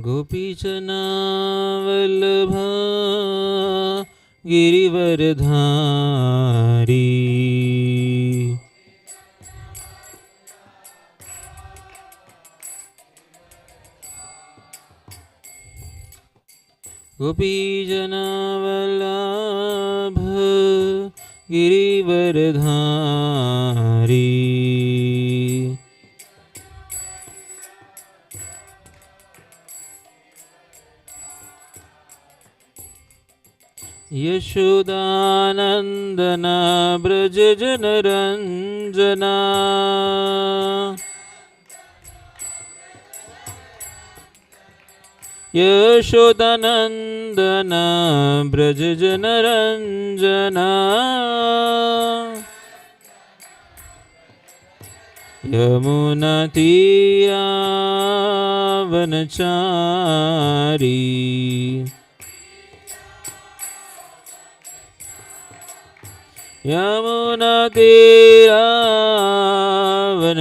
गोपीजना वल्लभा गिरिवरधारी गोपीजना वल्लभ गिरिवरधारी यशोदानन्दना ब्रज जनरञ्जना यशोदानन्दना ब्रज जनरञ्जना यमुनातीरावनचारी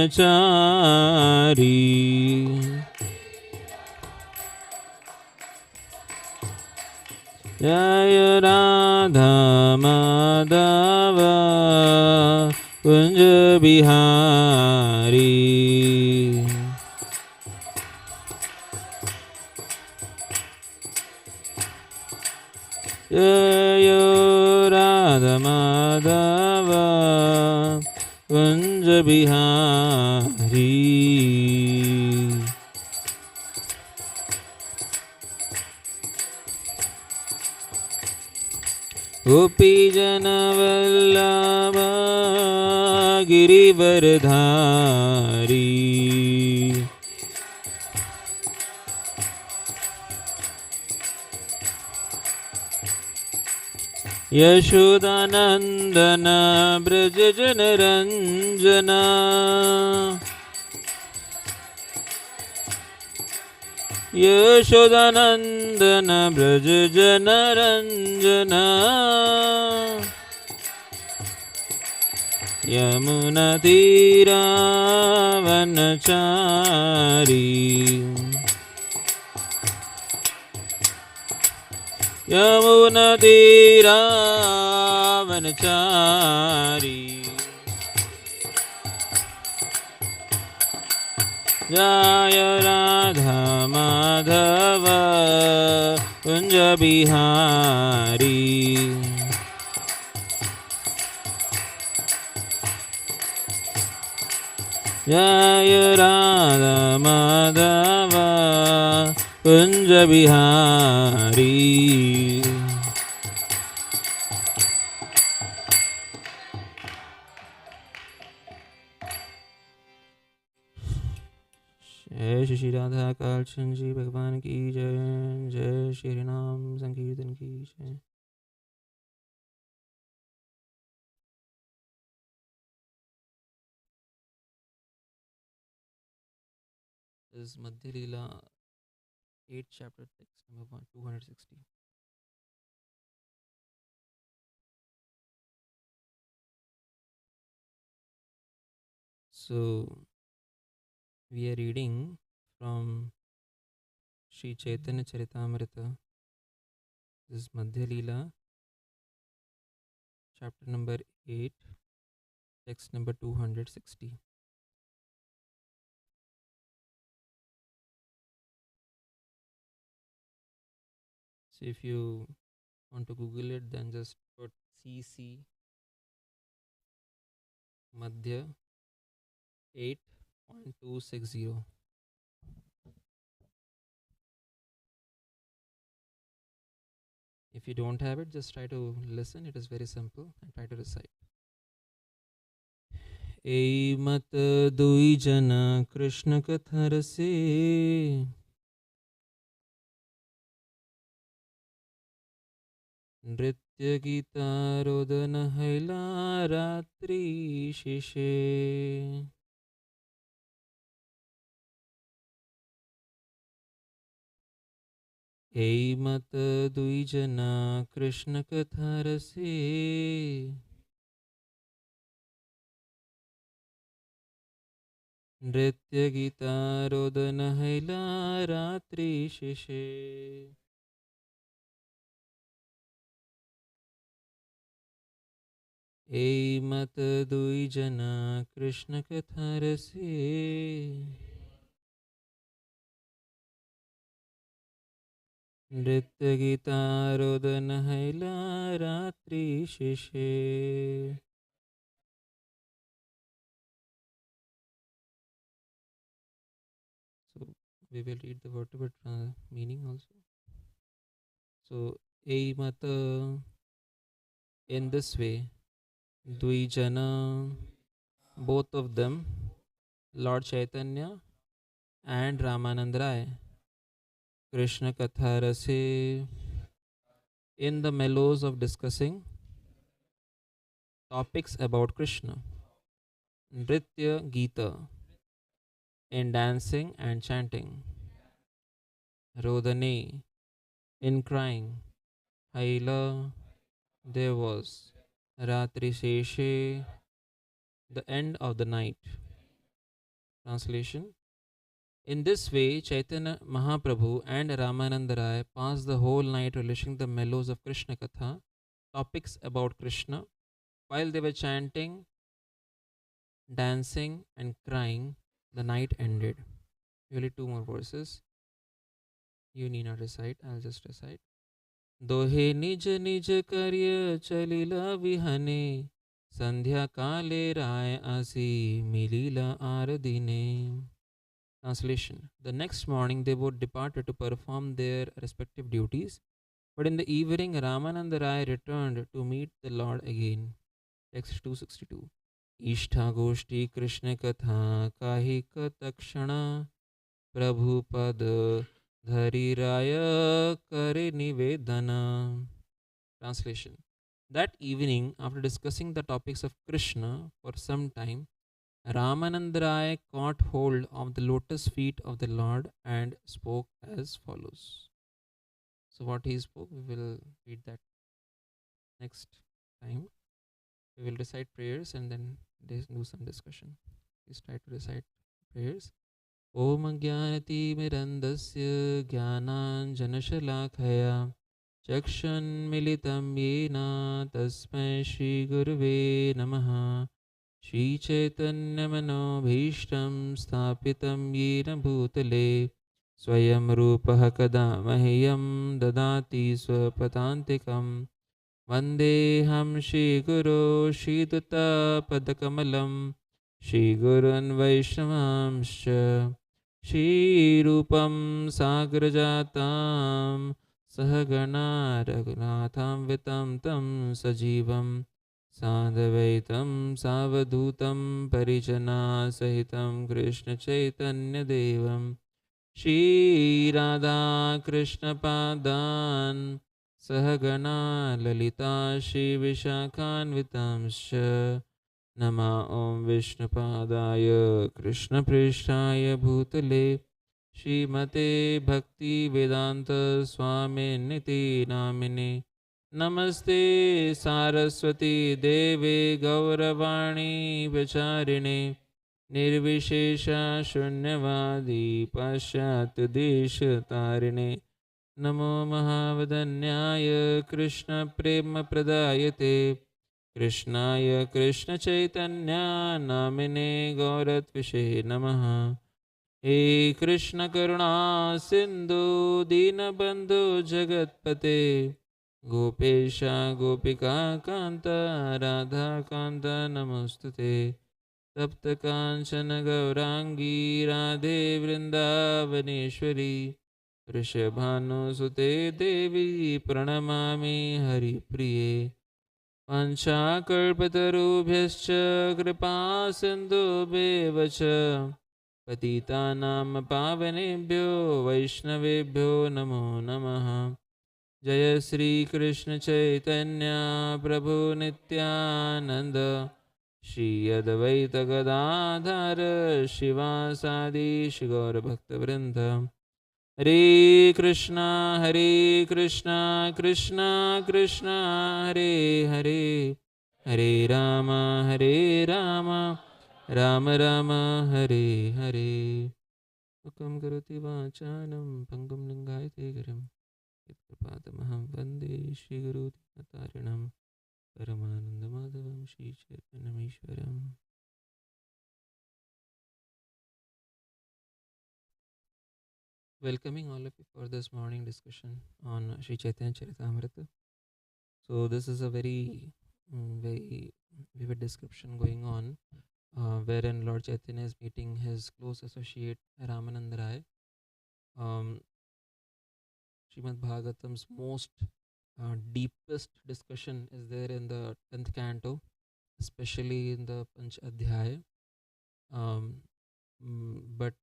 यमुनातीरावनचारी जय राधा माधव कुंज बिहारी जय राधा माधव कुंज बिहारी गोपीजन वल्लभ गिरिवरधारी यशोदानन्दन ब्रज जनरञ्जना यशोदानन्दन ब्रज जनरञ्जना यमुनातीरावनचारी यमुनातीरावनचारी जय राधा माधव कुंज बिहारी जय राधा माधव कुंज बिहारी जय श्री राधा कालचंद जी भगवान की जय। जय श्री नाम संकीर्तन की जय। This is Madhya Leela 8th chapter text number 260. So we are reading from Sri Chaitanya Caritamrta. This is Madhya Leela chapter number 8, text number 260. So if you want to Google it, then just put CC Madhya 8.260. If you don't have it, just try to listen. It is very simple, and try to recite. ए मत दुई जना कृष्ण कथर से नृत्य गीता रोदन हैला रात्रि शिशे ए मत दुई जना कृष्ण कथर से नृत्य गीता रोदन हैला रात्रि शिशे ए मत दुई जना कृष्ण कथा रसे नृत्य गीता रोदन हैला रात्रि शिशे. So we will read the word to word meaning also. So a mata, in this way, Dvijana, both of them, Lord Chaitanya and Ramanand Rai, Krishna Katha Rase, in the mellows of discussing topics about Krishna, Nritya Gita, in dancing and chanting, Rodane, in crying, Haila, there was, Ratri Sheshe, the end of the night. Translation. In this way, Chaitanya Mahaprabhu and Ramananda Rai passed the whole night relishing the mellows of Krishna Katha, topics about Krishna, while they were chanting, dancing, and crying. The night ended. Really, two more verses. You need not recite, I'll just recite. दोहे निज निज कार्य चलिला विहने संध्या काले राय आसी मिलीला are दिने. Translation. The next morning they both departed to perform their respective duties, but in the evening Ramananda Rai returned to meet the Lord again. Text 262. Ishtha Goshti Krishna Katha Kahika Takshana Prabhupada Dhari Raya Kare Nivedana. Translation. That evening, after discussing the topics of Krishna for some time, Ramananda Rai caught hold of the lotus feet of the Lord and spoke as follows. So, what he spoke, we will read that next time. We will recite prayers and then do some discussion. Please try to recite prayers. Om Jnanatimirandasya Jnananjanashalakaya Chakshan Militam Yena Tasmai Shri Guruve Namaha Shri Chaitanya Manobhishtam Sthapitam Yena Bhutale Swayam Rupaha Kada Mahyam Dadati Swapatantikam Vandeham Shri Guru Shri Dutta Padakamalam Shri Gurun Vaishnavamscha Shri Rupam Sagrajatam Sahagana Raghunatham Vitam Tam Sajivam Sadhavaitam Savadhutam Parijana Sahitam Krishna Chaitanya Devam Shri Radha Krishna Padan Sahagana Lalita Shri Vishakhanvitamscha Nama Om Vishnupadaya Krishna Prishtaya Bhutale Srimate Bhakti Vedanta Swami Niti Namine Namaste Saraswati Deve Gauravani Vacharine Nirvishesha Shunyavadi Pashat Desha Tarine Namo Mahavadanyaya Krishna Prema Pradayate Krishnaya Krishna Chaitanya Namine Gauratvishe Namaha He Krishna Karuna Sindhu Dinabandhu Jagatpate Gopesha Gopika Kanta Radha Kanta Namostate Tapta Kanchana Gaurangi Radhe Vrindavaneshwari Rishabhanu Sute Devi Pranamami Hari Priye Panchakalpatarubhyascha kripa sindhubhyeva cha patitanam pavanebhyo vaishnavebhyo namo namaha Jaya Sri Krishna Chaitanya Prabhu Nityananda Shri Advaita Gadadhara Shivasadi Shri Gaura Bhakta Vrinda Hare Krishna Krishna Krishna Hare Hare Hare Rama Rama Rama Hare Hare. Ukam karoti vacanam pangam lingayate garam. Yatkrapadamaham vande Shri Guru Dinatarinam. Paramananda Madhavam Shri Chaitanamishwaram. Welcoming all of you for this morning discussion on Shri Chaitanya Charitamrta. So this is a very vivid description going on, wherein Lord Chaitanya is meeting his close associate Ramananda Rai. Srimad Bhagavatam's most deepest discussion is there in the 10th canto, especially in the Panch Adhyaya. But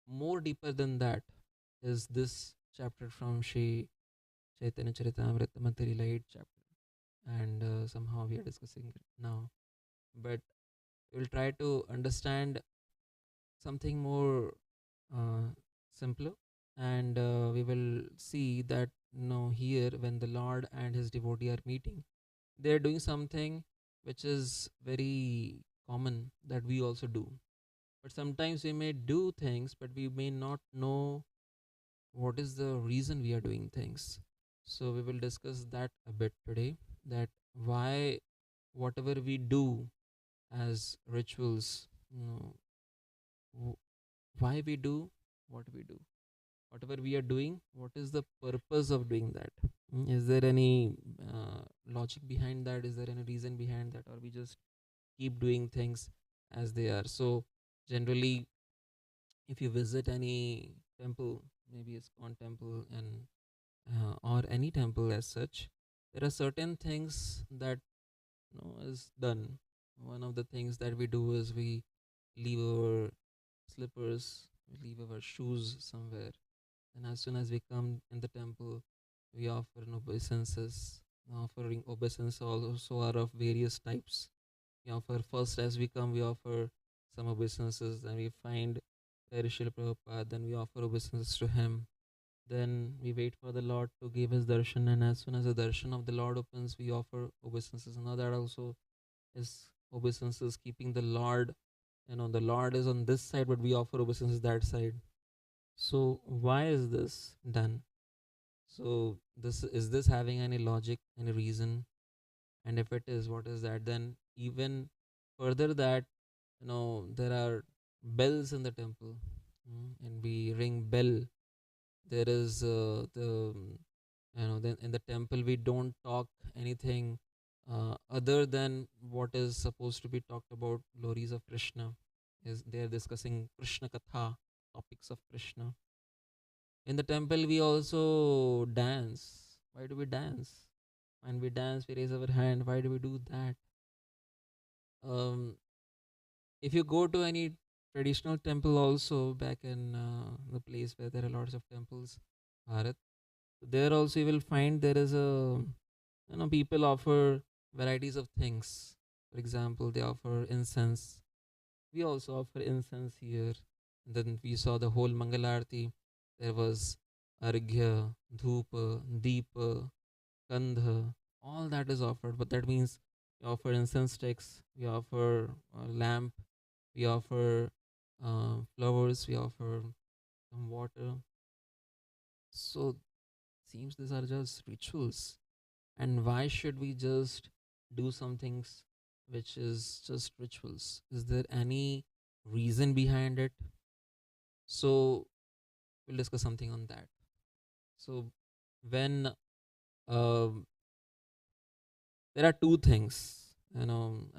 more deeper than that is this chapter from Sri Chaitanya Charitamrita Material 8 chapter. And somehow we are discussing it now. But we'll try to understand something more simpler, and we will see that here when the Lord and his devotee are meeting, they are doing something which is very common that we also do. But sometimes we may do things, but we may not know what is the reason we are doing things. So we will discuss that a bit today, that why whatever we do as rituals, why we do what we do, whatever we are doing, what is the purpose of doing that. Is there any logic behind that? Is there any reason behind that, or we just keep doing things as they are? So generally, if you visit any temple, maybe it's ISKCON temple, and or any temple as such, there are certain things that is done. One of the things that we do is we leave our slippers, we leave our shoes somewhere, and as soon as we come in the temple, we offer obeisances. Offering obeisance also are of various types. We offer first, as we come, we offer some obeisances, then we find Srila Prabhupada, then we offer obeisances to him. Then we wait for the Lord to give his darshan, and as soon as the darshan of the Lord opens, we offer obeisances. Now that also is obeisances, keeping the Lord. The Lord is on this side, but we offer obeisances that side. So why is this done? So this having any logic, any reason? And if it is, what is that? Then even further that, there are bells in the temple, and we ring bell. There is then in the temple we don't talk anything other than what is supposed to be talked about, glories of Krishna. Is they are discussing Krishna Katha, topics of Krishna. In the temple, we also dance. Why do we dance? When we dance, we raise our hand. Why do we do that? Um, if you go to any traditional temple, also back in the place where there are lots of temples, Bharat, there also you will find there is people offer varieties of things. For example, they offer incense. We also offer incense here. And then we saw the whole Mangalarti. There was Arghya, Dhupa, Deepa, Kandha, all that is offered. But that means we offer incense sticks, we offer a lamp, we offer flowers, we offer some water. So seems these are just rituals. And why should we just do some things which is just rituals? Is there any reason behind it? So we'll discuss something on that. So when there are two things,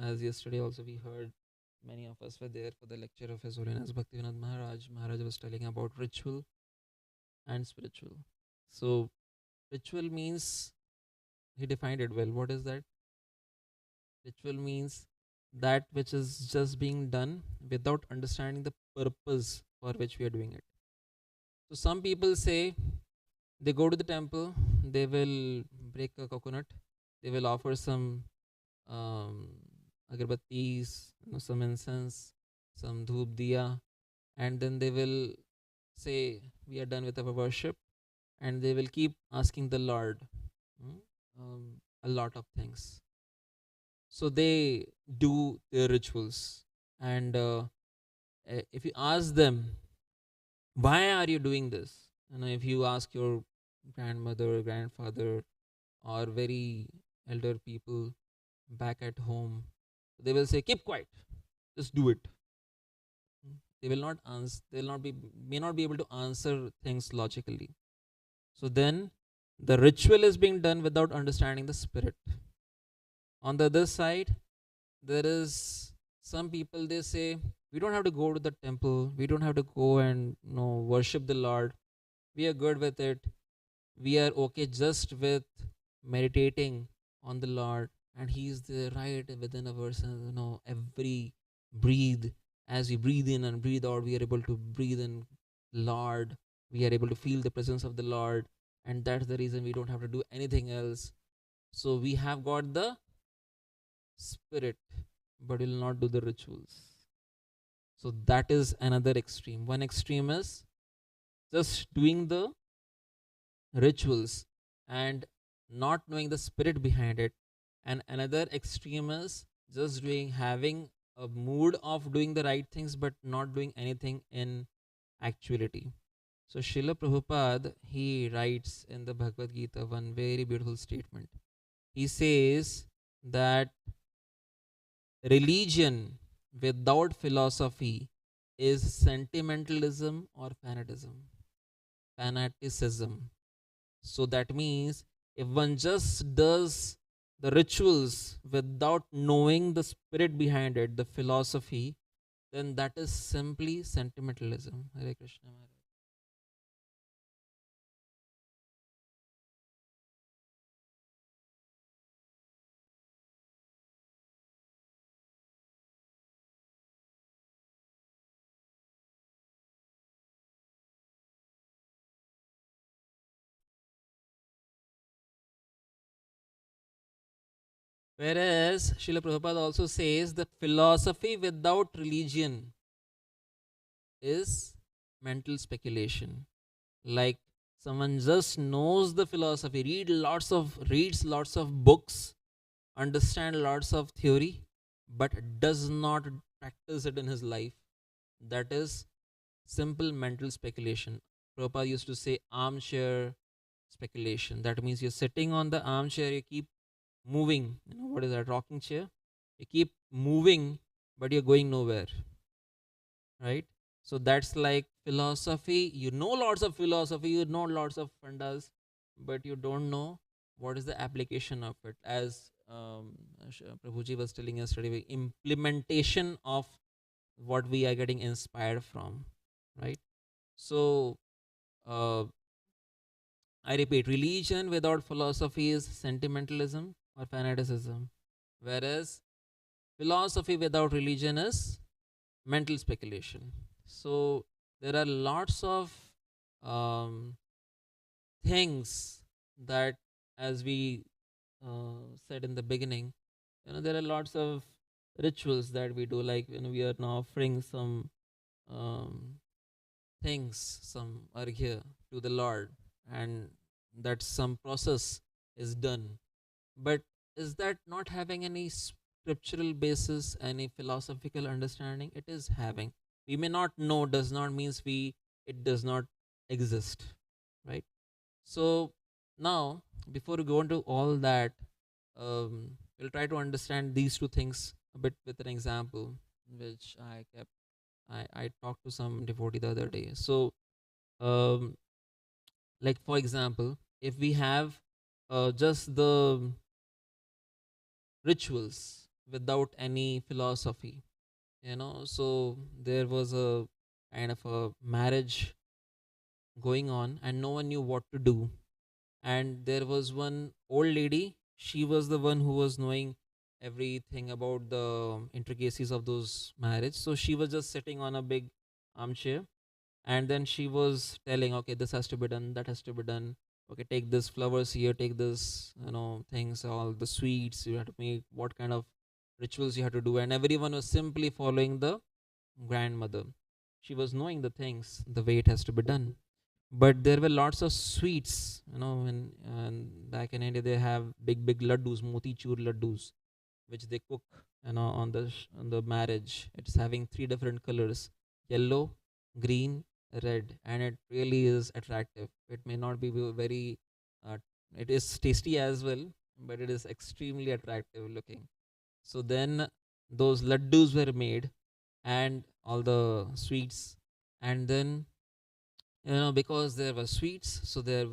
as yesterday also we heard, many of us were there for the lecture of His Holiness Bhaktivinoda Maharaj. Maharaj was telling about ritual and spiritual. So ritual means, he defined it well. What is that? Ritual means that which is just being done without understanding the purpose for which we are doing it. So some people say they go to the temple, they will break a coconut, they will offer some um, agarbattis, some incense, some dhoop diya, and then they will say, we are done with our worship, and they will keep asking the Lord a lot of things. So they do their rituals, And if you ask them, why are you doing this? If you ask your grandmother, grandfather, or very elder people back at home, they will say, keep quiet, just do it. They will not answer, they'll not be, may not be able to answer things logically. So then the ritual is being done without understanding the spirit. On the other side, there is some people, they say, we don't have to go to the temple, we don't have to go and worship the Lord. We are good with it. We are okay just with meditating on the Lord, and He is there right within a person. Every breathe, as we breathe in and breathe out, we are able to breathe in Lord. We are able to feel the presence of the Lord, and that's the reason we don't have to do anything else. So we have got the spirit, but will not do the rituals. So that is another extreme. One extreme is just doing the rituals and not knowing the spirit behind it, and another extreme is just having a mood of doing the right things but not doing anything in actuality. So Srila Prabhupada, he writes in the Bhagavad Gita one very beautiful statement. He says that religion without philosophy is sentimentalism or fanaticism. So that means if one just does the rituals without knowing the spirit behind it, the philosophy, then that is simply sentimentalism. Hare Krishna. Whereas Srila Prabhupada also says that philosophy without religion is mental speculation. Like someone just knows the philosophy, reads lots of books, understand lots of theory, but does not practice it in his life. That is simple mental speculation. Prabhupada used to say armchair speculation. That means you're sitting on the armchair, you keep moving. What is that? Rocking chair? You keep moving, but you're going nowhere. Right? So that's like philosophy. You know lots of philosophy, you know lots of fundas, but you don't know what is the application of it. As Prabhuji was telling yesterday, implementation of what we are getting inspired from. Right? So, I repeat, religion without philosophy is sentimentalism or fanaticism, whereas philosophy without religion is mental speculation. So there are lots of um, things that, as we said in the beginning, there are lots of rituals that we do. Like we are now offering some um, things, some arghya to the Lord, and that some process is done. But is that not having any scriptural basis, any philosophical understanding? It is having. We may not know, does not means it does not exist, right? So now, before we go into all that, we'll try to understand these two things a bit with an example, which I talked to some devotee the other day. So, um, like for example, if we have just the rituals without any philosophy, so there was a kind of a marriage going on, and no one knew what to do. And there was one old lady, she was the one who was knowing everything about the intricacies of those marriage. So she was just sitting on a big armchair, and then she was telling, okay, this has to be done, that has to be done. Okay, take this flowers here, take this things, all the sweets you have to make, what kind of rituals you have to do. And everyone was simply following the grandmother. She was knowing the things, the way it has to be done. But there were lots of sweets, when back in India they have big laddus, moti chur laddus, which they cook on the marriage. It's having three different colors: yellow, green, red, and it really is attractive. It may not be very, uh, it is tasty as well, but it is extremely attractive looking. So then those laddus were made, and all the sweets, and then because there were sweets, so there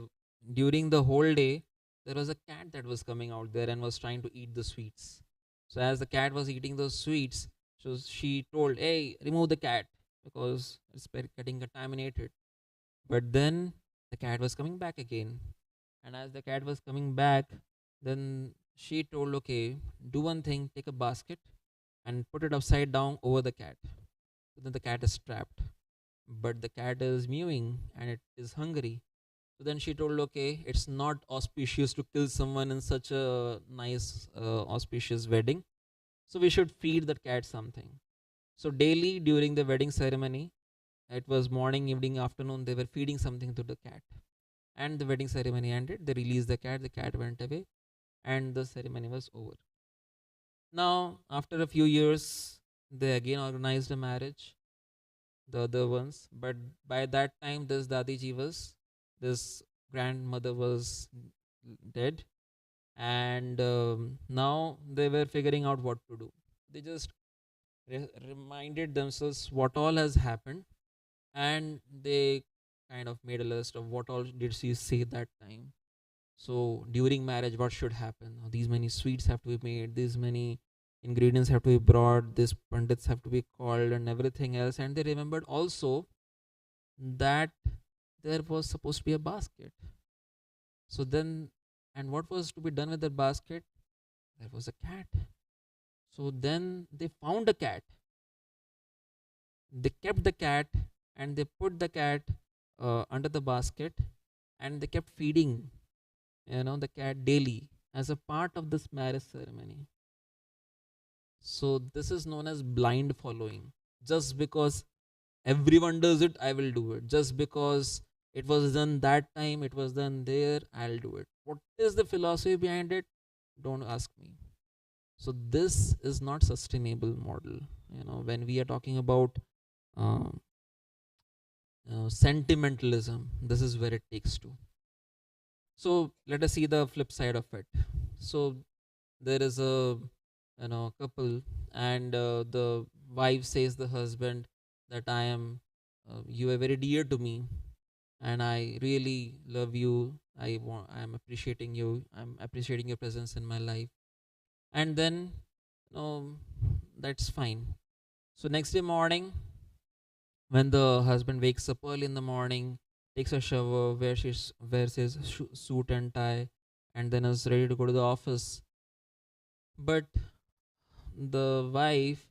during the whole day there was a cat that was coming out there and was trying to eat the sweets. So as the cat was eating those sweets, so she told, hey, remove the cat because it's getting contaminated. But then the cat was coming back again, and as the cat was coming back, then she told, okay, do one thing, take a basket and put it upside down over the cat. So then the cat is trapped, but the cat is mewing and it is hungry. So then she told, okay, it's not auspicious to kill someone in such a nice, auspicious wedding. So we should feed that cat something. So daily during the wedding ceremony, it was morning, evening, afternoon, they were feeding something to the cat. And the wedding ceremony ended. They released the cat went away, and the ceremony was over. Now, after a few years, they again organized a marriage, the other ones. But by that time, this grandmother was dead, and now they were figuring out what to do. They just reminded themselves what all has happened, and they kind of made a list of what all did she say that time. So during marriage, what should happen? These many sweets have to be made. These many ingredients have to be brought. These pandits have to be called, and everything else. And they remembered also that there was supposed to be a basket. So then, and what was to be done with the basket? There was a cat. So then they found a cat. They kept the cat, and they put the cat under the basket, and they kept feeding the cat daily as a part of this marriage ceremony. So this is known as blind following. Just because everyone does it, I will do it. Just because it was done that time, it was done there, I'll do it. What is the philosophy behind it? Don't ask me. So this is not sustainable model. When we are talking about um, sentimentalism, this is where it takes to. So let us see the flip side of it. So there is a couple, and the wife says the husband that I am you are very dear to me, and I really love you. I'm appreciating you. I'm appreciating your presence in my life. And then that's fine. So next day morning, when the husband wakes up early in the morning, takes a shower, wears his suit and tie, and then is ready to go to the office. But the wife,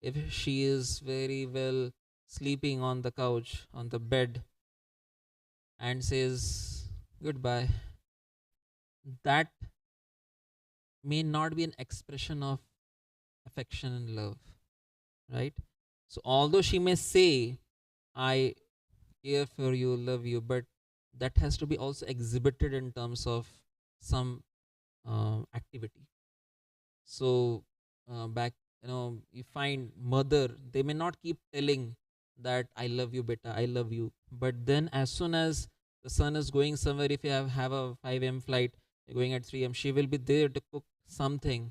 if she is very well sleeping on the couch, on the bed, and says goodbye, that may not be an expression of affection and love, right? So although she may say, I care for you, love you, but that has to be also exhibited in terms of some activity. So back, you find mother, they may not keep telling that I love you, beta, I love you. But then as soon as the son is going somewhere, if you have a 5 a.m. flight, you're going at 3 a.m., she will be there to cook something.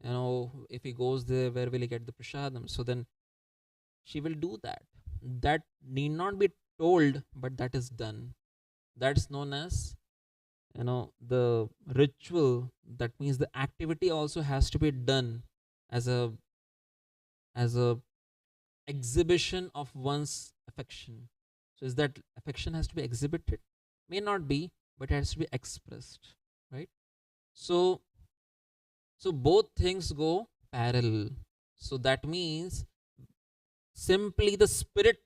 If he goes there, where will he get the prasadam? So then she will do that. That need not be told, but that is done. That's known as the ritual. That means the activity also has to be done as a exhibition of one's affection. So is that affection has to be exhibited? May not be, but it has to be expressed, right? So so both things go parallel. So that means simply the spirit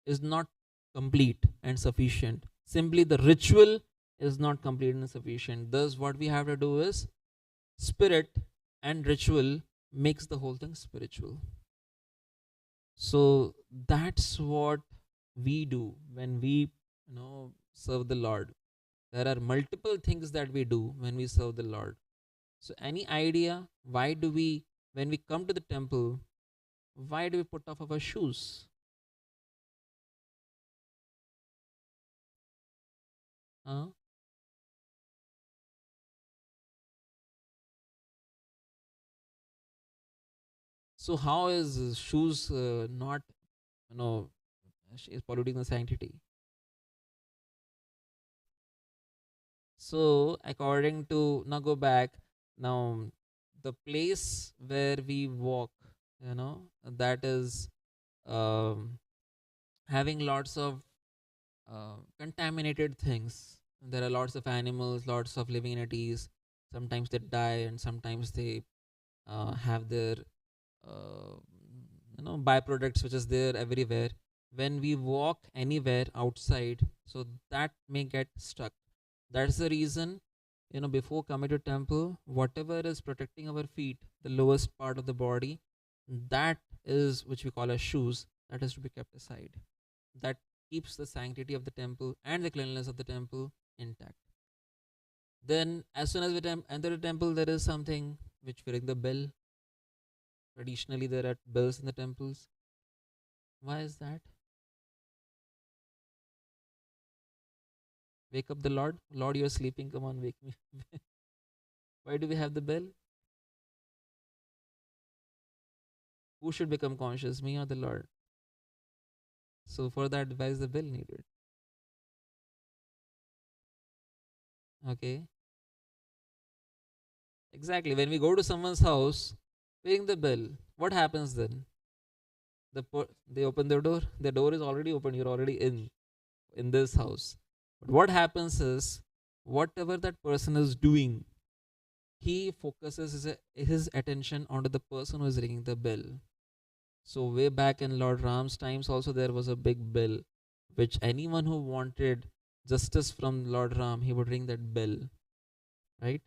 is not complete and sufficient. Simply the ritual is not complete and sufficient. Thus, what we have to do is spirit and ritual makes the whole thing spiritual. So that's what we do when we serve the Lord. There are multiple things that we do when we serve the Lord. So any idea why do we when we come to the temple, why do we put off our shoes? Huh? So how is shoes not, you know, is polluting the sanctity? So according to, now go back, now the place where we walk, that is um, having lots of contaminated things. There are lots of animals, lots of living entities. Sometimes they die, and sometimes they have their uh, byproducts, which is there everywhere. When we walk anywhere outside, so that may get stuck. That's the reason, before coming to temple, whatever is protecting our feet, the lowest part of the body, that is which we call as shoes, that is to be kept aside. That keeps the sanctity of the temple and the cleanliness of the temple intact. Then, as soon as we enter the temple, there is something which we ring the bell. Traditionally, there are bells in the temples. Why is that? Wake up the Lord. Lord, you are sleeping. Come on, wake me. Why do we have the bell? Who should become conscious, me or the Lord? So, for that, why is the bell needed? Okay. Exactly. When we go to someone's house, ring the bell. What happens then? They open their door. The door is already open. You're already in this house. But what happens is, whatever that person is doing, he focuses his attention onto the person who is ringing the bell. So way back in Lord Ram's times, also there was a big bell, which anyone who wanted justice from Lord Ram, he would ring that bell, right?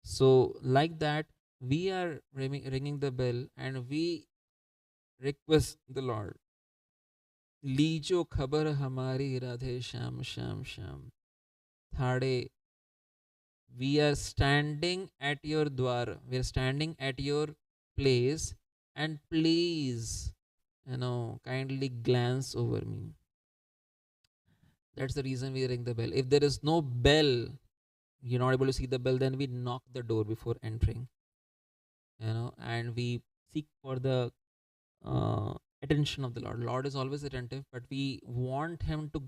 So like that, we are ringing the bell, and we request the Lord, लीजो खबर हमारी Radhe Shyam Shyam Shyam Thane. We are standing at your dwar, we are standing at your place, and please, kindly glance over me. That's the reason we ring the bell. If there is no bell, you're not able to see the bell, then we knock the door before entering, and we seek for the uh, attention of the Lord. Lord is always attentive, but we want him to.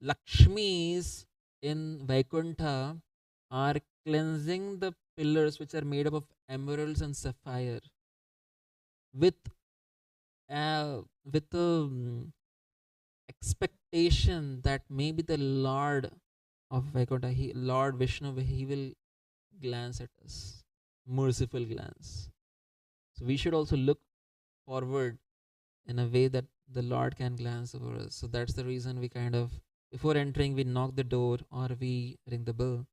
Lakshmis in Vaikuntha are cleansing the pillars which are made up of emeralds and sapphire with with a expectation that maybe the Lord of Vaikuntha, Lord Vishnu, he will glance at us, merciful glance. So we should also look forward in a way that the Lord can glance over us. So that's the reason we kind of, before entering, we knock the door or we ring the bell.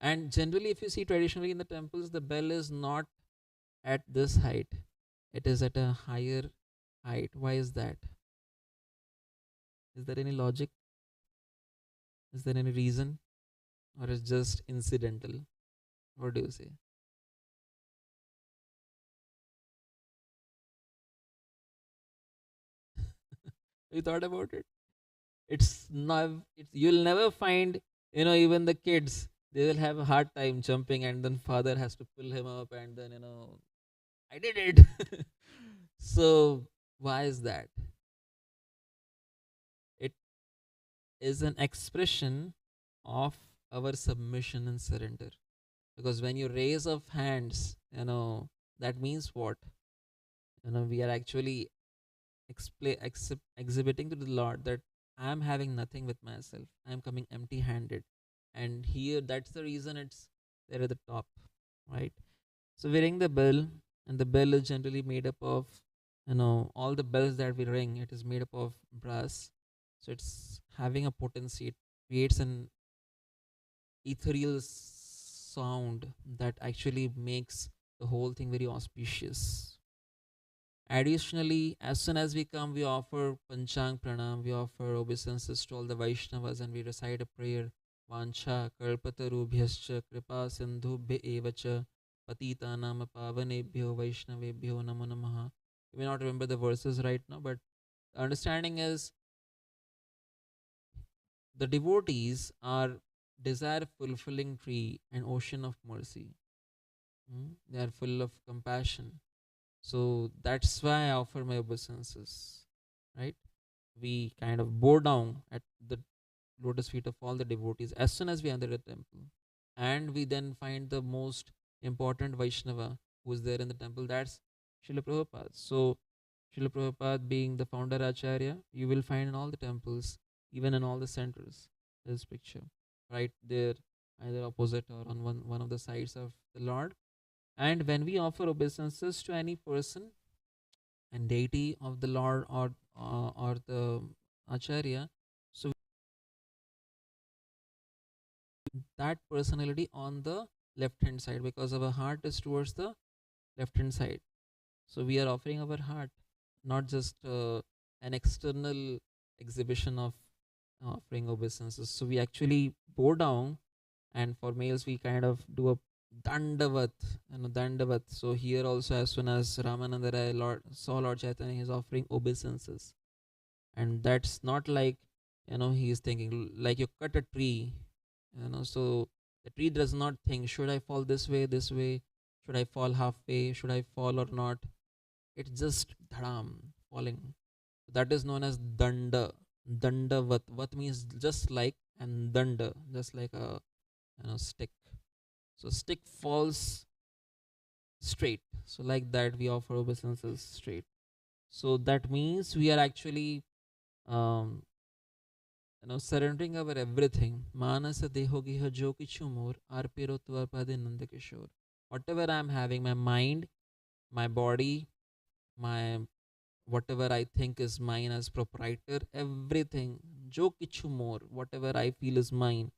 And generally, if you see traditionally in the temples, the bell is not at this height, it is at a higher height. Why is that? Is there any logic? Is there any reason? Or is just incidental? What do you say? You thought about it? It's not, you'll never find, even the kids, they will have a hard time jumping, and then father has to pull him up, and then, I did it. So, why is that? It is an expression of our submission and surrender. Because when you raise of hands, that means what? We are actually exhibiting to the Lord that I am having nothing with myself. I am coming empty handed. And here, that's the reason it's there at the top, right? So we ring the bell, and the bell is generally made up of, all the bells that we ring, it is made up of brass. So it's having a potency, it creates an ethereal sound that actually makes the whole thing very auspicious. Additionally, as soon as we come, we offer Panchang Pranam, we offer obeisances to all the Vaishnavas, and we recite a prayer. Vancha kalpatarubhyascha kripa sindhubhya evacha Patitanam pavanebhyo vaishnavebhyo namo namaha. You may not remember the verses right now, but the understanding is the devotees are desire fulfilling tree and ocean of mercy. They are full of compassion. So that's why I offer my obeisances. Right? We kind of bow down at the lotus feet of all the devotees as soon as we enter the temple. And we then find the most important Vaishnava who is there in the temple. That's Srila Prabhupada. So Srila Prabhupada being the founder Acharya, you will find in all the temples, even in all the centers, this picture. Right there, either opposite or on one of the sides of the Lord. And when we offer obeisances to any person and deity of the Lord or the Acharya, so that personality on the left hand side, because our heart is towards the left hand side. So we are offering our heart, not just an external exhibition of offering obeisances. So we actually bow down, and for males we kind of do a dandavat, dandavat. So here also, as soon as Ramananda Rai saw Lord Chaitanya, he's offering obeisances, and that's not like he's thinking like you cut a tree, so the tree does not think, should I fall this way, should I fall halfway, should I fall or not. It's just dhadam falling. That is known as dandavat. Vat means just like, and danda just like a stick. So stick falls straight, so like that we offer obeisances straight. So that means we are actually um, surrendering our everything. Manasa dehogiha jo kichu more arpiro tvapade nandakishore. Whatever I am having, my mind, my body, my whatever I think is mine as proprietor, everything, jo kichu more, whatever I feel is mine,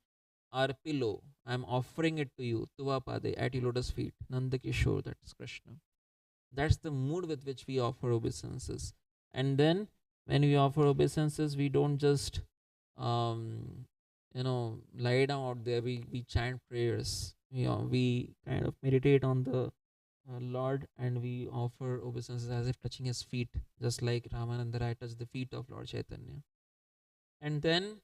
arpilo, I am offering it to you, tvapade, at your lotus feet, Nandakishore, that is Krishna. That's the mood with which we offer obeisances. And then when we offer obeisances, we don't just lie down out there. We chant prayers. We kind of meditate on the Lord, and we offer obeisances as if touching his feet, just like Ramananda Rai touched the feet of Lord Chaitanya. And then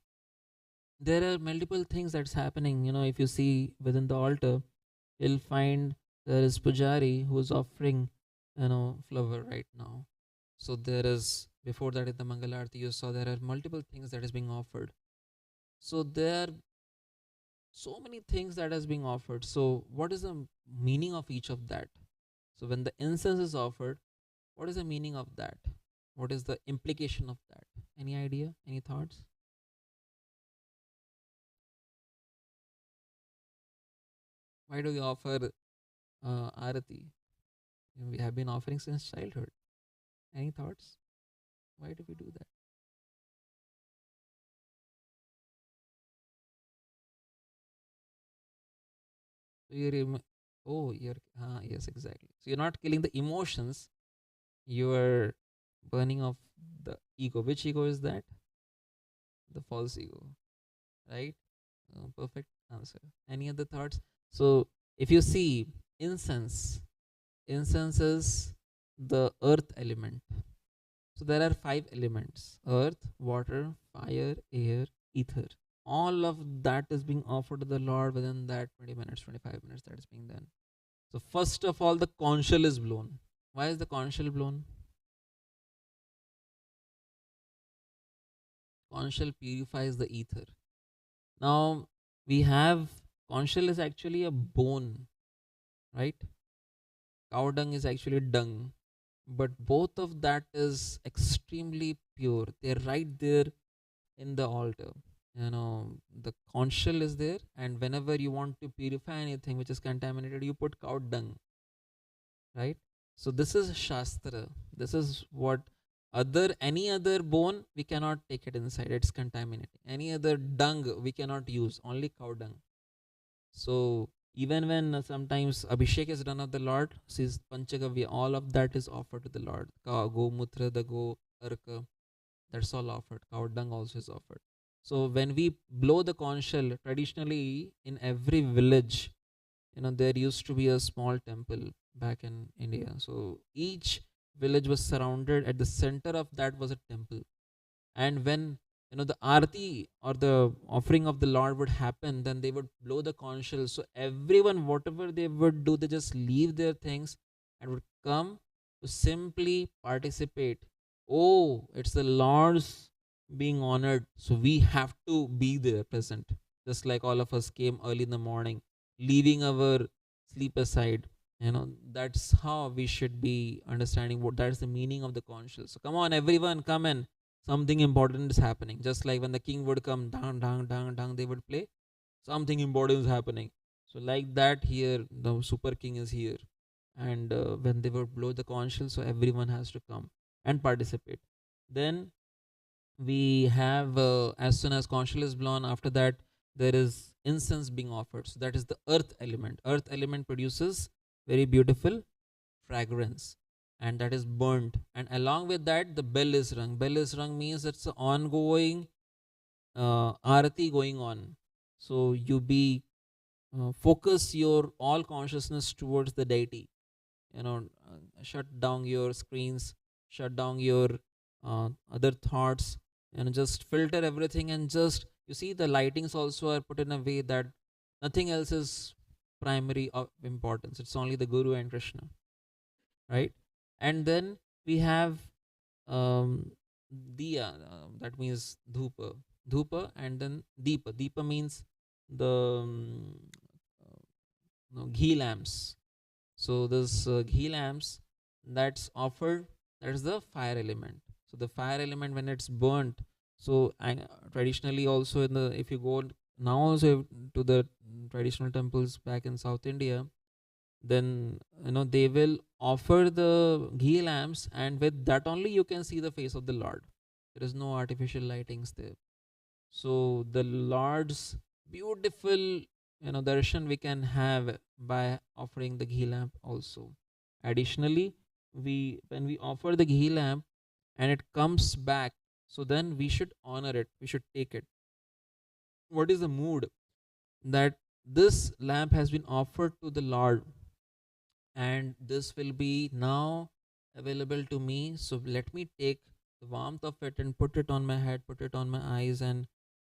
there are multiple things that's happening. If you see within the altar, you'll find there is Pujari who's offering, flower right now. So there is, before that in the Mangalarti, you saw there are multiple things that is being offered. So there are so many things that is being offered. So what is the meaning of each of that? So when the incense is offered, what is the meaning of that? What is the implication of that? Any idea? Any thoughts? Why do we offer arati? We have been offering since childhood. Any thoughts? Why do we do that? So yes, exactly. So you're not killing the emotions, you are burning off the ego. Which ego is that? The false ego, right? Perfect answer. Any other thoughts? So if you see incense is the earth element. So there are 5 elements: earth, water, fire, air, ether. All of that is being offered to the Lord within that 20 minutes, 25 minutes that is being done. So first of all, the conch shell is blown. Why is the conch shell blown? Conch shell purifies the ether. Now we have, conch shell is actually a bone, right? Cow dung is actually dung, but both of that is extremely pure. They're right there in the altar. The conch shell is there, and whenever you want to purify anything which is contaminated, you put cow dung, right? So this is Shastra. This is what any other bone we cannot take it inside. It's contaminating. Any other dung we cannot use. Only cow dung. So even when sometimes Abhishek is done of the Lord, says Panchagavya, all of that is offered to the Lord. Go mutra, the go arka, that's all offered. Cow dung also is offered. So when we blow the conch shell, traditionally in every village, there used to be a small temple back in India. So each village was surrounded. At the center of that was a temple. And when the arti or the offering of the Lord would happen, then they would blow the conch shell. So everyone, whatever they would do, they just leave their things and would come to simply participate. Oh, it's the Lord's being honored, so we have to be there present. Just like all of us came early in the morning, leaving our sleep aside. That's how we should be understanding what that's the meaning of the conch shell. So come on, everyone, come in, something important is happening. Just like when the king would come, dang, dang, dang, dang, they would play, something important is happening. So, like that, here, the super king is here. And when they would blow the conch shell, so everyone has to come and participate. Then we have, as soon as conch shell is blown, after that, there is incense being offered. So, that is the earth element. Earth element produces very beautiful fragrance, and that is burnt, and along with that the bell is rung. Bell is rung means it's an ongoing arati going on. So you be focus your all consciousness towards the deity. Shut down your screens, shut down your other thoughts, and just filter everything. And just, you see, the lightings also are put in a way that nothing else is primary of importance. It's only the Guru and Krishna, right? And then we have um, diya, that means dhupa, and then deepa. Deepa means the ghee lamps. So this ghee lamps that's offered, that is the fire element. So the fire element, when it's burnt, so traditionally also, in the if you go now also to the traditional temples back in South India, then they will offer the ghee lamps, and with that only you can see the face of the Lord. There is no artificial lightings there. So the Lord's beautiful darshan we can have by offering the ghee lamp also. Additionally, when we offer the ghee lamp and it comes back, so then we should honor it, we should take it. What is the mood that this lamp has been offered to the Lord, and this will be now available to me, so let me take the warmth of it and put it on my head, put it on my eyes, and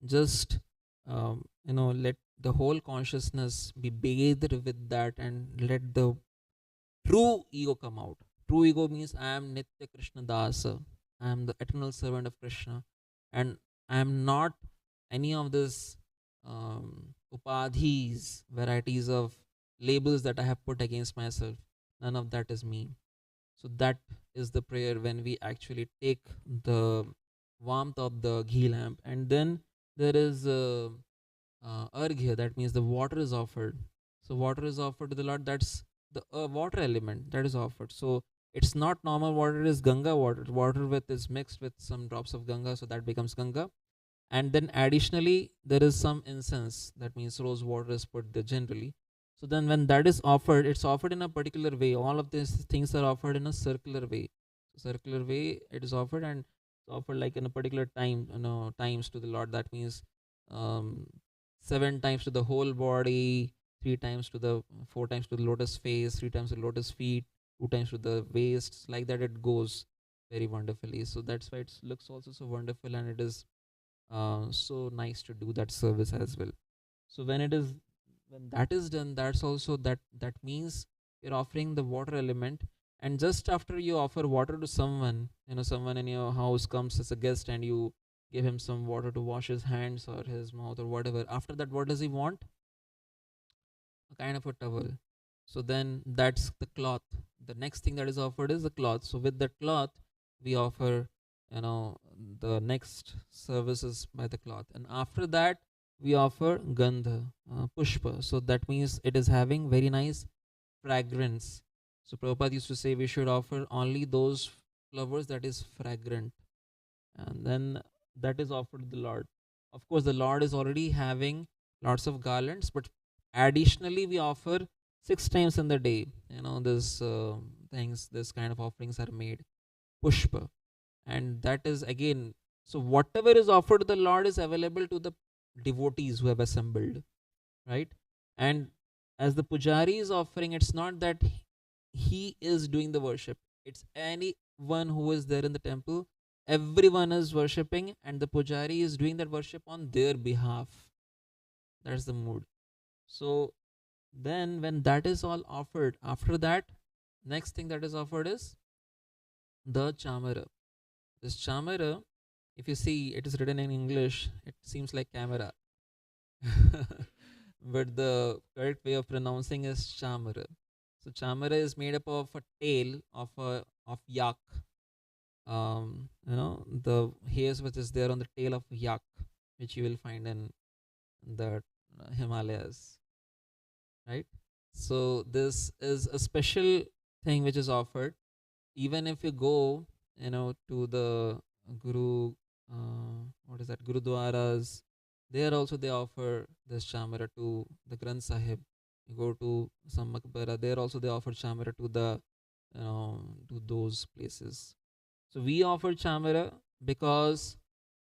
just let the whole consciousness be bathed with that, and let the true ego come out. True ego means I am Nitya Krishna Dasa, I am the eternal servant of Krishna, and I am not any of this upadhis, varieties of labels that I have put against myself. None of that is me. So that is the prayer when we actually take the warmth of the ghee lamp. And then there is arghya, that means the water is offered. So water is offered to the Lord, that's the water element that is offered. So it's not normal water, it is Ganga water. Water with is mixed with some drops of Ganga, so that becomes Ganga. And then additionally there is some incense, that means rose water is put there generally. So then when that is offered, it's offered in a particular way. All of these things are offered in a circular way. So circular way it is offered, and it's offered like in a particular time, times to the Lord. That means um, 7 times to the whole body, 3 times to the 4 times to the lotus face, 3 times to the lotus feet, 2 times to the waist. Like that it goes very wonderfully. So that's why it looks also so wonderful, and it is so nice to do that service as well. So when that is done, that's also that means you're offering the water element. And just after you offer water to someone, someone in your house comes as a guest, and you give him some water to wash his hands or his mouth or whatever. After that, what does he want? A kind of a towel. So then that's the cloth. The next thing that is offered is the cloth. So with that cloth, we offer the next services by the cloth. And after that, we offer gandha, pushpa. So that means it is having very nice fragrance. So Prabhupada used to say we should offer only those flowers that is fragrant, and then that is offered to the Lord. Of course, the Lord is already having lots of garlands, but additionally we offer 6 times in the day. This things, this kind of offerings are made, pushpa, and that is again. So whatever is offered to the Lord is available to the devotees who have assembled, right? And as the pujari is offering, it's not that he is doing the worship, it's anyone who is there in the temple. Everyone is worshipping, and the pujari is doing that worship on their behalf. That's the mood. So then, when that is all offered, after that, next thing that is offered is the chamara. This chamara, if you see, it is written in English, it seems like camera. But the correct way of pronouncing is chamara. So chamara is made up of a tail of yak. The hairs which is there on the tail of yak, which you will find in the Himalayas, right? So this is a special thing which is offered. Even if you go, to the Guru, what is that, Gurudwaras, there also they offer this chamara to the Granth Sahib. You go to some Makbara, there also they offer chamara to the, to those places. So we offer chamara because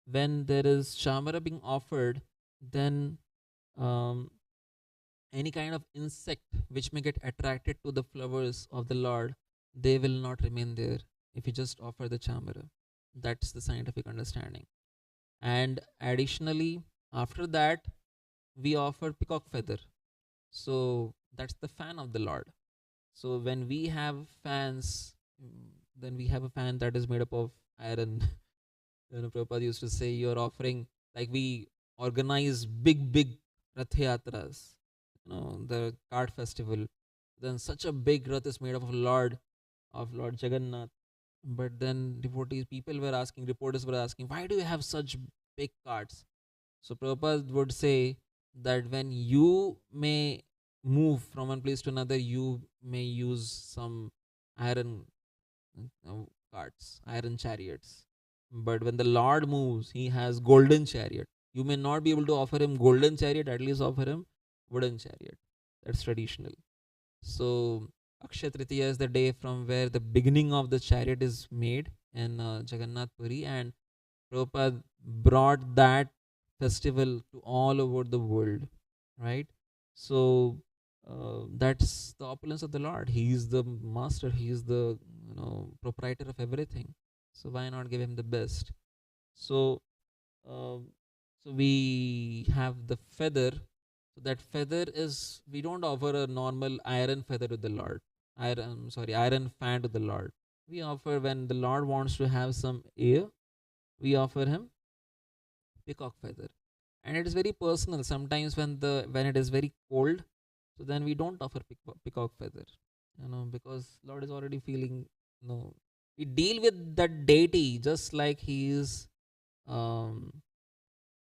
when there is chamara being offered, then um, any kind of insect which may get attracted to the flowers of the Lord, they will not remain there if you just offer the chamara. That's the scientific understanding. And additionally, after that, we offer peacock feather. So that's the fan of the Lord. So when we have fans, then we have a fan that is made up of iron. Prabhupada used to say, you're offering, like we organize big Rath Yatras, the cart festival. Then such a big Rath is made up of Lord Jagannath. But then devotees, reporters were asking, why do you have such big carts? So Prabhupada would say that when you may move from one place to another, you may use some iron carts, iron chariots. But when the Lord moves, he has golden chariot. You may not be able to offer him golden chariot, at least offer him wooden chariot. That's traditional. So Akshaya Tritiya is the day from where the beginning of the chariot is made in Jagannath Puri, and Prabhupada brought that festival to all over the world, right? So that's the opulence of the Lord. He is the master. He is the proprietor of everything. So why not give him the best? So um, so we have the feather. So that feather is, we don't offer a normal iron feather to the Lord. Iron fan to the Lord. We offer, when the Lord wants to have some air, we offer him peacock feather. And it is very personal. Sometimes when it is very cold, so then we don't offer peacock feather, because Lord is already feeling, we deal with that deity just like he is, um,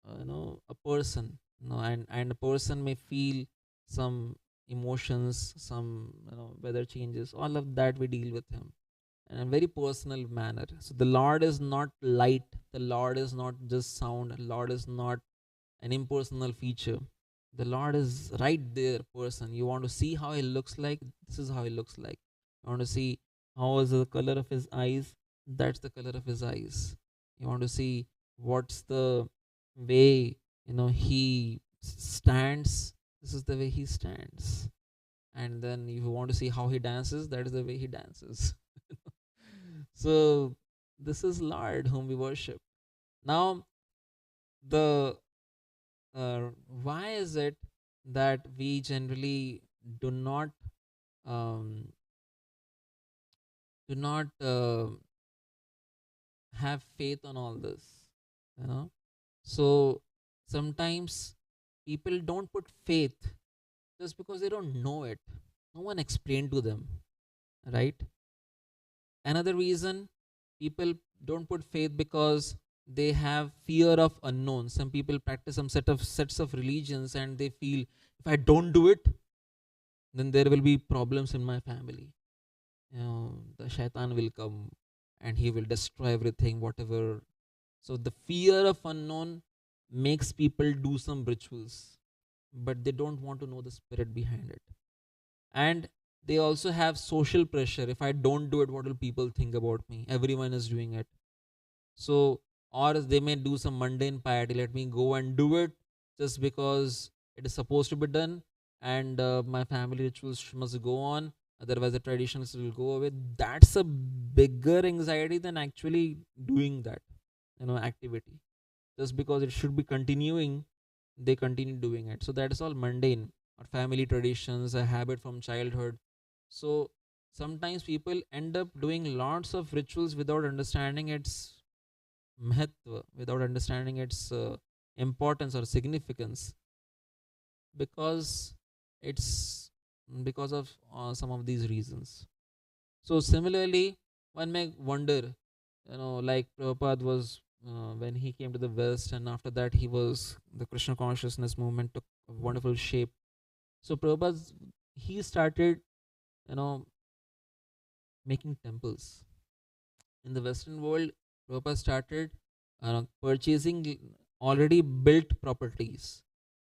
a person, and a person may feel some emotions, some, weather changes, all of that we deal with him in a very personal manner. So the Lord is not light, the Lord is not just sound, the Lord is not an impersonal feature. The Lord is right there, person. You want to see how he looks like? This is how he looks like. You want to see how is the color of his eyes? That's the color of his eyes. You want to see what's the way, he stands? This is the way he stands. And then if you want to see how he dances, that is the way he dances. So this is Lord whom we worship. Now, the why is it that we generally do not um, have faith on all this? So sometimes people don't put faith just because they don't know it. No one explained to them, right? Another reason people don't put faith because they have fear of unknown. Some people practice some sets of religions, and they feel, if I don't do it, then there will be problems in my family. The shaitan will come and he will destroy everything, whatever. So the fear of unknown makes people do some rituals, but they don't want to know the spirit behind it. And they also have social pressure. If I don't do it, what will people think about me? Everyone is doing it. So, or they may do some mundane piety. Let me go and do it just because it is supposed to be done. and my family rituals must go on, otherwise the traditions will go away. That's a bigger anxiety than actually doing that, activity. Just because it should be continuing, they continue doing it. So that is all mundane, or family traditions, a habit from childhood. So sometimes people end up doing lots of rituals without understanding its mahatva, without understanding its importance or significance, because it's because of some of these reasons. So similarly, one may wonder, like Prabhupada was, when he came to the West, and after that the Krishna consciousness movement took a wonderful shape. So Prabhupada, he started, you know, making temples in the Western world. Prabhupada started purchasing already built properties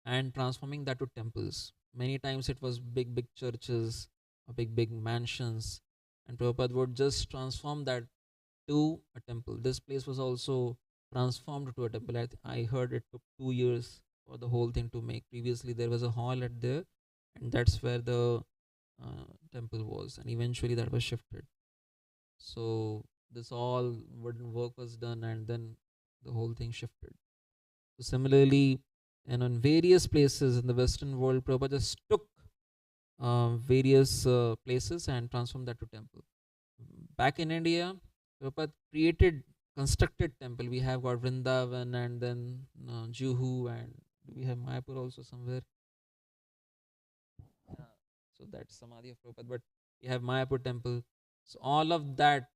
and transforming that to temples. Many times it was big, big churches, or big, big mansions, and Prabhupada would just transform that to a temple. This place was also transformed to a temple. I heard it took 2 years for the whole thing to make. Previously, there was a hall at there, and that's where the temple was, and eventually that was shifted. So this all wooden work was done, and then the whole thing shifted. So similarly, and in various places in the Western world, Prabhupada just took various places and transformed that to temple. Back in India, Prabhupada constructed temple. We have got Vrindavan, and then Juhu, and we have Mayapur also somewhere. Yeah. So that's Samadhi of Prabhupada. But we have Mayapur temple. So all of that,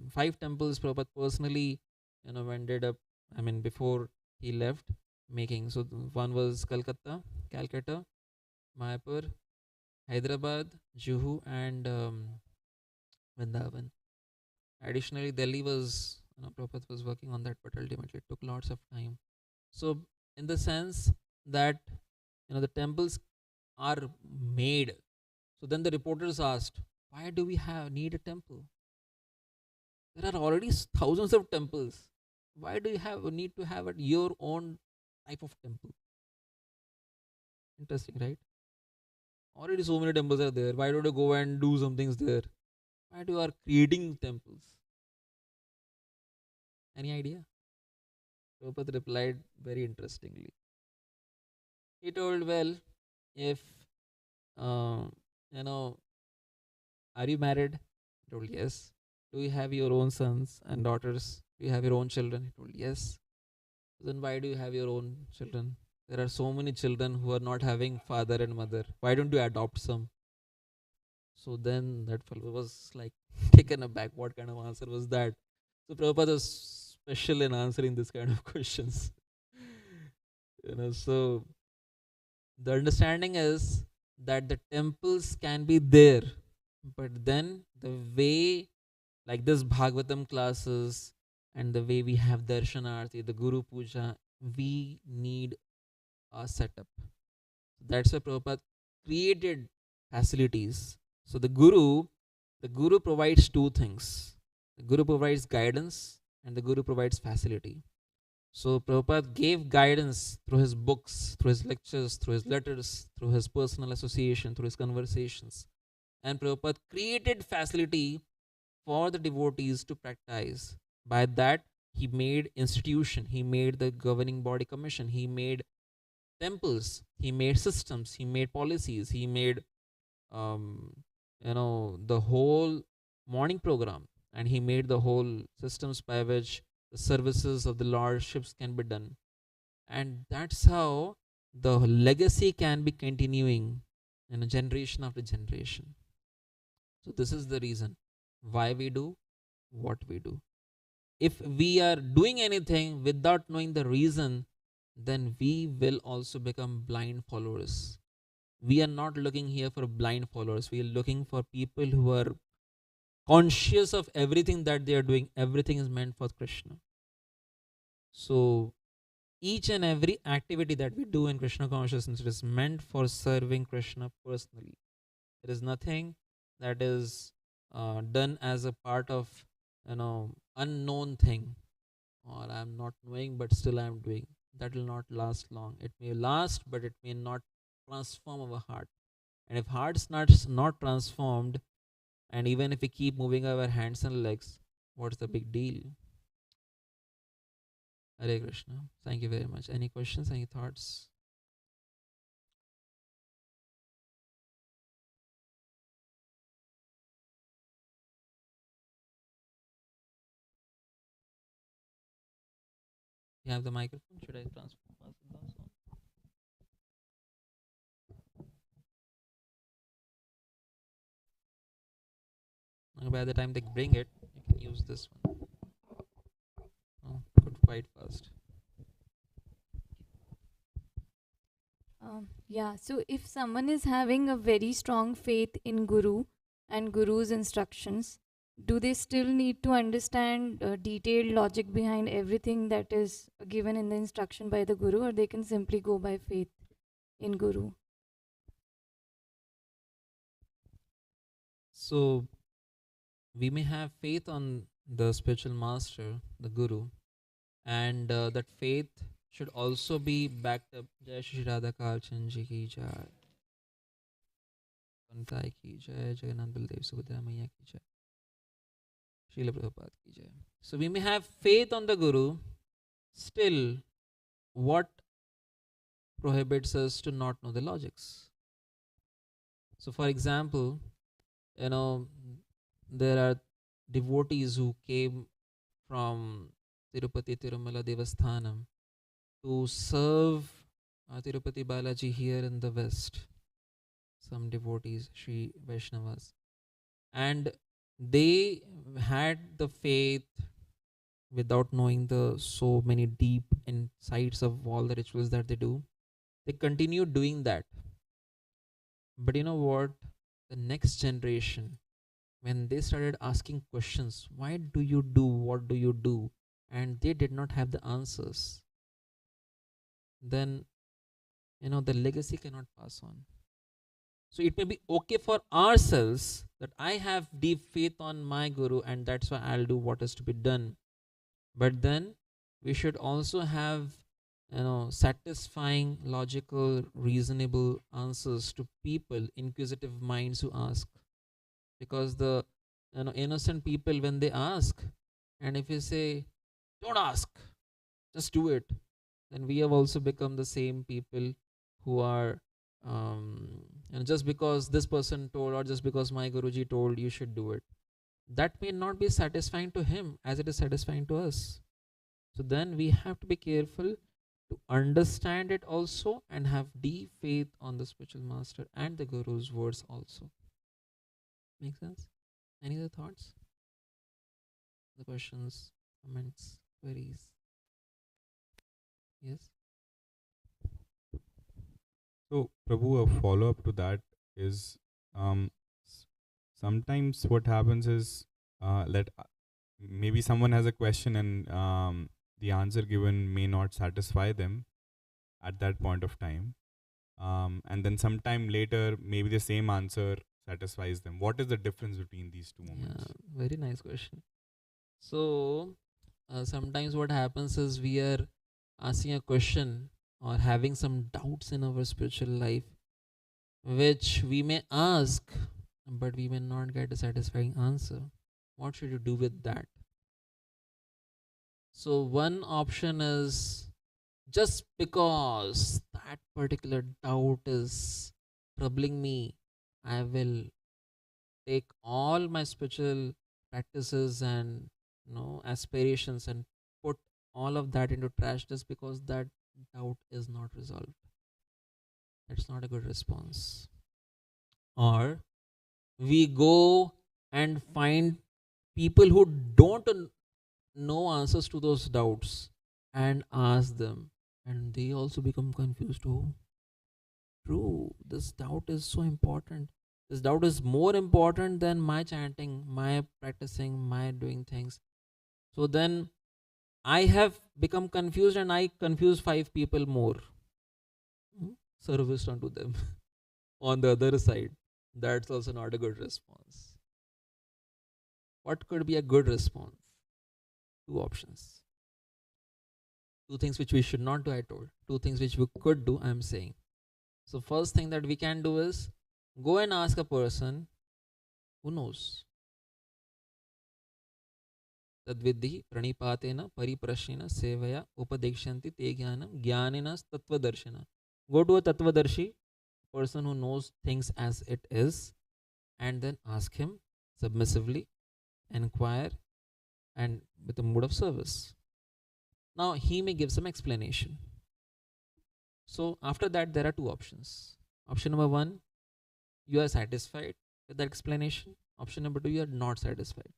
5 temples Prabhupada personally, ended up, I mean, before he left, making. So one was Calcutta, Mayapur, Hyderabad, Juhu, and Vrindavan. Additionally, Delhi was, Prabhupada was working on that, but ultimately it took lots of time. So, in the sense that, the temples are made. So then the reporters asked, why do we need a temple? There are already thousands of temples. Why do you need to have your own type of temple? Interesting, right? Already so many temples are there. Why don't you go and do some things there? Why do you are creating temples? Any idea? Prabhupada replied very interestingly. He told, well, if, uh, you know, are you married? He told, yes. Do you have your own sons and daughters? Do you have your own children? He told, yes. Then why do you have your own children? There are so many children who are not having father and mother. Why don't you adopt some? So then that fellow was like taken aback. What kind of answer was that? So Prabhupada was special in answering this kind of questions. So the understanding is that the temples can be there, but then the way, like this Bhagavatam classes, and the way we have Darshanarti, the Guru Puja, we need a setup. That's why Prabhupada created facilities. So the Guru provides two things. The Guru provides guidance, and the Guru provides facility. So Prabhupada gave guidance through his books, through his lectures, through his letters, through his personal association, through his conversations. And Prabhupada created facility for the devotees to practice. By that, he made institution, he made the governing body commission, he made temples, he made systems, he made policies, he made um, the whole morning program, and he made the whole systems by which the services of the lordships can be done. And that's how the legacy can be continuing in a generation after generation. So this is the reason why we do what we do. If we are doing anything without knowing the reason, then we will also become blind followers. We are not looking here for blind followers. We are looking for people who are conscious of everything that they are doing. Everything is meant for Krishna. So each and every activity that we do in Krishna consciousness is meant for serving Krishna personally. There is nothing that is done as a part of unknown thing, or I'm not knowing but still I'm doing. That will not last long. It may last, but it may not transform our heart. And if heart's not transformed, and even if we keep moving our hands and legs, what's the big deal? Hare Krishna. Thank you very much. Any questions? Any thoughts? You have the microphone? Should I transfer? Pass it down? By the time they bring it, you can use this one. Oh, good, quite fast. Yeah, so if someone is having a very strong faith in Guru and Guru's instructions, do they still need to understand detailed logic behind everything that is given in the instruction by the Guru, or they can simply go by faith in Guru? So we may have faith on the spiritual master, the Guru, and that faith should also be backed up. Jai Shri Radha Kalchan Ji ki jai. Pantai ki jai. Jagannath Baldev Subhadra Maiya ki jai. Srila Prabhupada ki jai. So we may have faith on the Guru, still what prohibits us to not know the logics? So for example, there are devotees who came from Tirupati Tirumala Devasthanam to serve Tirupati Balaji here in the West. Some devotees, Sri Vaishnavas. And they had the faith without knowing the so many deep insights of all the rituals that they do. They continued doing that. But you know what? The next generation, when they started asking questions, why do you do what do you do, and they did not have the answers, then the legacy cannot pass on. So it may be okay for ourselves that I have deep faith on my Guru and that's why I'll do what is to be done. But then we should also have satisfying, logical, reasonable answers to people, inquisitive minds who ask. Because the innocent people, when they ask, and if you say don't ask, just do it, then we have also become the same people who are and just because this person told, or just because my Guruji told, you should do it, that may not be satisfying to him as it is satisfying to us. So then we have to be careful to understand it also and have deep faith on the spiritual master and the Guru's words also. Make sense? Any other thoughts? The questions, comments, queries? Yes. So, Prabhu, a follow up to that is sometimes what happens is that maybe someone has a question and the answer given may not satisfy them at that point of time. And then sometime later, maybe the same answer satisfies them. What is the difference between these two moments? Yeah, very nice question. So, sometimes what happens is we are asking a question or having some doubts in our spiritual life, which we may ask, but we may not get a satisfying answer. What should you do with that? So, one option is, just because that particular doubt is troubling me, I will take all my spiritual practices and aspirations and put all of that into trash just because that doubt is not resolved. That's not a good response. Or we go and find people who don't know answers to those doubts and ask them, and they also become confused. Oh, true, this doubt is so important. This doubt is more important than my chanting, my practicing, my doing things. So then I have become confused and I confuse 5 people more. Service unto them. On the other side, that's also not a good response. What could be a good response? 2 options. 2 things which we should not do, I told. 2 things which we could do, I'm saying. So first thing that we can do is go and ask a person who knows. Tadvidhi pranipatena pariprashnena sevaya upadekshanti te jnanam jnanena tattvadarshina. Go to a tattvadarshi, person who knows things as it is, and then ask him submissively, inquire, and with a mood of service. Now he may give some explanation. So after that, there are two options. Option number one, you are satisfied with that explanation. Option number two, you are not satisfied.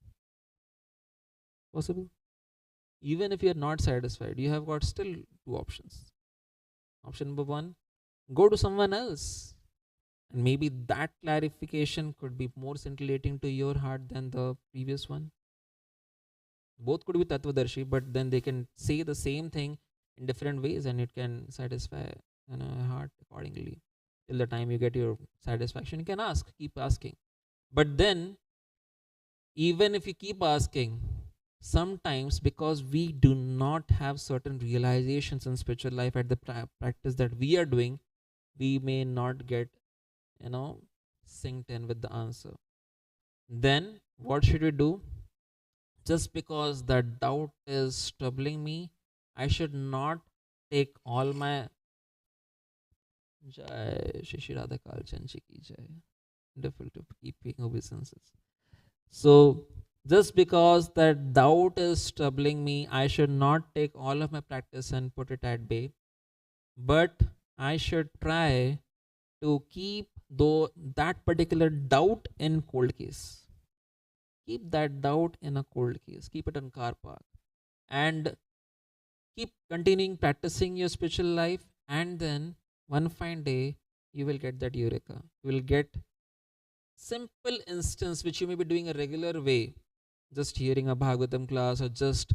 Possible? Even if you are not satisfied, you have got still two options. Option number one, go to someone else. And maybe that clarification could be more scintillating to your heart than the previous one. Both could be Tattvadarshi, but then they can say the same thing in different ways and it can satisfy heart accordingly. Till the time you get your satisfaction, you can ask, keep asking. But then, even if you keep asking, sometimes because we do not have certain realizations in spiritual life at the practice that we are doing, we may not get, synced in with the answer. Then, what should we do? Just because the doubt is troubling me, I should not take all my Jai Shri Radha Kalchanchi ki Jai. Wonderful to keep paying obeisances. So, just because that doubt is troubling me, I should not take all of my practice and put it at bay. But I should try to keep that particular doubt in cold case. Keep that doubt in a cold case. Keep it on Karpak. And keep continuing practicing your spiritual life. And then one fine day, you will get that eureka. You will get simple instance which you may be doing a regular way. Just hearing a Bhagavatam class or just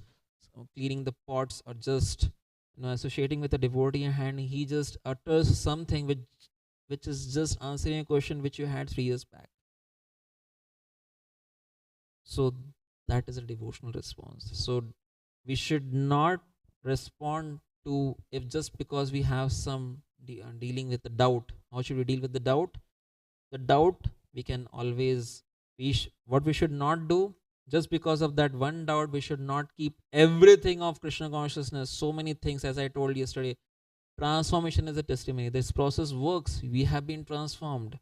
cleaning the pots or just associating with a devotee and he just utters something which is just answering a question which you had 3 years back. So that is a devotional response. So we should not respond to if just because we have some dealing with the doubt. How should we deal with the doubt? The doubt we can always, what we should not do, just because of that one doubt, we should not keep everything of Krishna consciousness. So many things, as I told yesterday, transformation is a testimony. This process works. We have been transformed.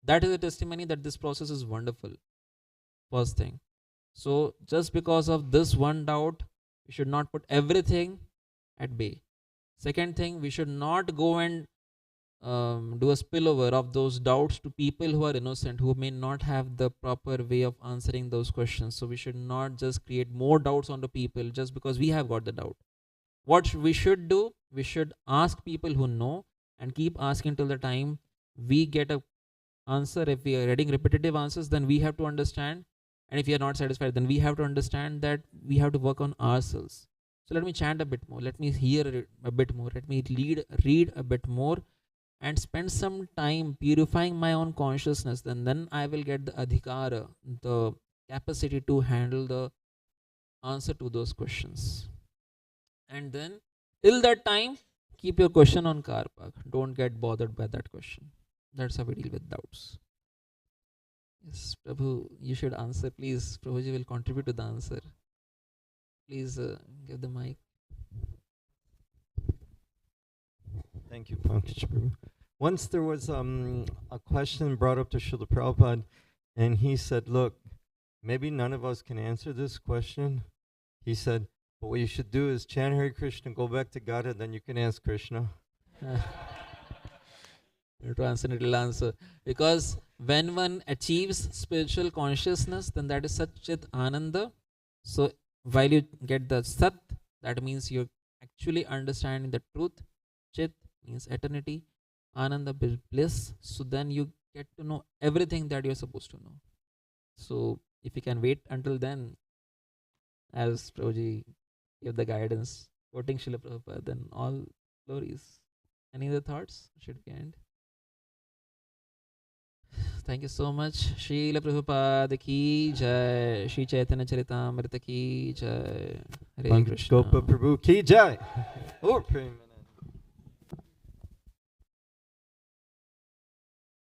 That is a testimony that this process is wonderful. First thing. So just because of this one doubt, we should not put everything at bay. Second thing, we should not go and do a spillover of those doubts to people who are innocent, who may not have the proper way of answering those questions. So we should not just create more doubts on the people just because we have got the doubt. What we should do, we should ask people who know and keep asking till the time we get a answer. If we are getting repetitive answers, then we have to understand, and if we are not satisfied, then we have to understand that we have to work on ourselves. So let me chant a bit more, let me hear a bit more, let me read a bit more and spend some time purifying my own consciousness, then I will get the adhikara, the capacity to handle the answer to those questions. And then till that time, keep your question on Karpak. Don't get bothered by that question. That's how we deal with doubts. Yes, Prabhu, you should answer. Please, Prabhuji will contribute to the answer. Please give the mic. Thank you, Pankaj Prabhu. Once there was a question brought up to Srila Prabhupada, and he said, look, maybe none of us can answer this question. He said, but what you should do is chant Hare Krishna, go back to Gada, then you can ask Krishna. Transcendental answer. Because when one achieves spiritual consciousness, then that is Sat Chit Ananda. So while you get the Sat, that means you're actually understanding the truth. Chit means eternity. Ananda, bliss. So then you get to know everything that you're supposed to know. So if you can wait until then, as Prabhuji gave the guidance, quoting Srila Prabhupada, then all glories. Any other thoughts? Should we end? Thank you so much. Srila Prabhupada ki jai. Shri Caitanya Charitamrta ki jai. Hare Krishna. Gopa Prabhu ki jai.